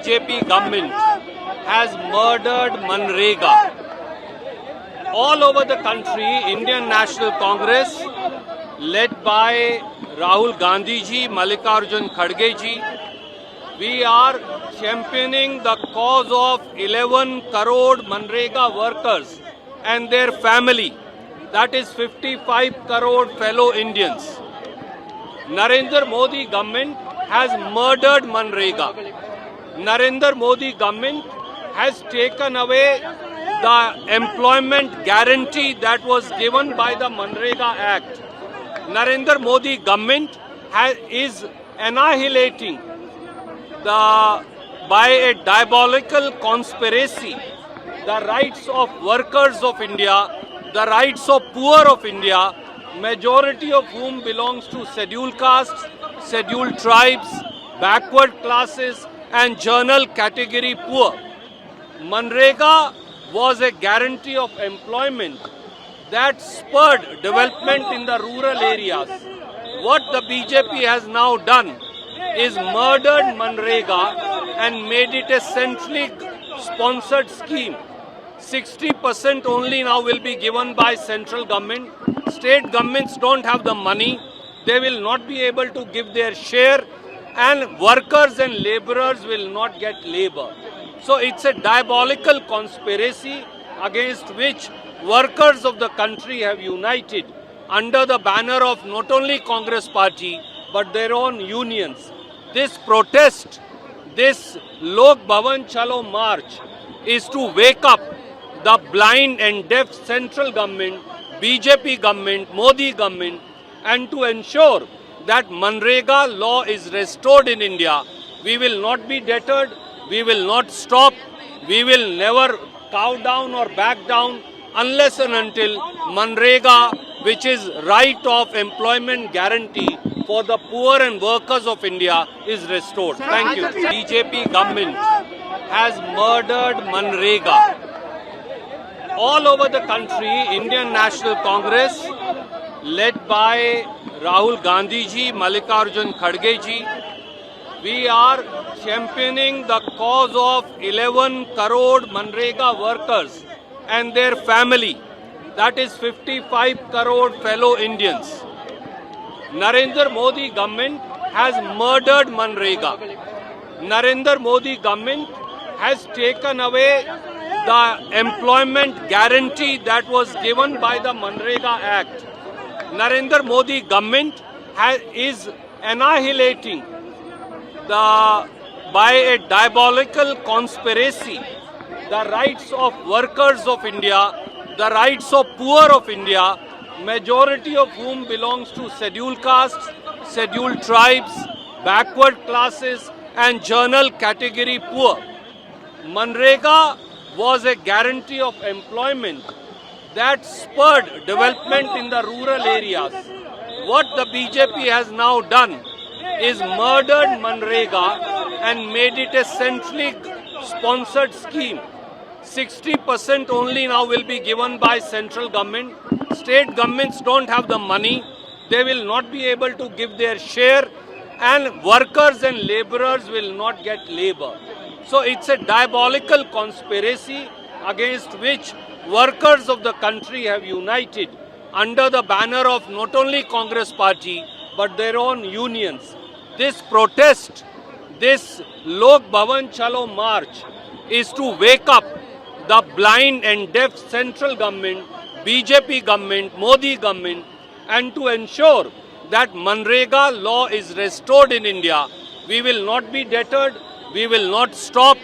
BJP government has murdered Manrega. All over the country, Indian National Congress, led by Rahul Gandhi ji, Mallikarjun Kharge ji, we are championing the cause of 11 crore Manrega workers and their family, that is 55 crore fellow Indians. Narendra Modi government has murdered Manrega. Narendra Modi government has taken away the employment guarantee that was given by the Manrega Act. Narendra Modi government is annihilating by a diabolical conspiracy the rights of workers of India, the rights of poor of India, majority of whom belongs to scheduled castes, scheduled tribes, backward classes and general category poor. Manrega was a guarantee of employment that spurred development in the rural areas. What the BJP has now done is murdered Manrega and made it a centrally sponsored scheme. 60% only now will be given by central government. State governments don't have the money. They will not be able to give their share, and workers and laborers will not get labor. So it's a diabolical conspiracy against which workers of the country have united under the banner of not only Congress party but their own unions. This protest, this Lok Bhavan Chalo march is to wake up the blind and deaf central government, BJP government, Modi government, and to ensure that Manrega law is restored in India. We will not be deterred, we will not stop, we will never cow down or back down unless and until Manrega, which is right of employment guarantee for the poor and workers of India, is restored. Thank you. BJP government has murdered Manrega. All over the country, Indian National Congress, led by Rahul Gandhi ji, Mallikarjun Kharge ji, we are championing the cause of 11 crore Manrega workers and their family, that is 55 crore fellow Indians. Narendra Modi government has murdered Manrega. Narendra Modi government has taken away the employment guarantee that was given by the Manrega Act. Narendra Modi government is annihilating by a diabolical conspiracy the rights of workers of India, the rights of poor of India, majority of whom belongs to scheduled castes, scheduled tribes, backward classes and general category poor. Manrega was a guarantee of employment that spurred development in the rural areas. What the BJP has now done is murdered Manrega and made it a centrally sponsored scheme. 60% only now will be given by central government. State governments don't have the money. They will not be able to give their share, and workers and laborers will not get labor. So it's a diabolical conspiracy against which workers of the country have united under the banner of not only Congress party but their own unions. This protest, this Lok Bhavan Chalo march is to wake up the blind and deaf central government, BJP government, Modi government, and to ensure that Manrega law is restored in India. We will not be deterred, we will not stop,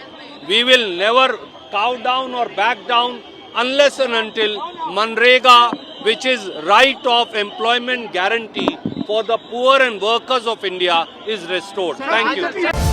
we will never cow down or back down unless and until Manrega, which is right of employment guarantee for the poor and workers of India, is restored. Thank you.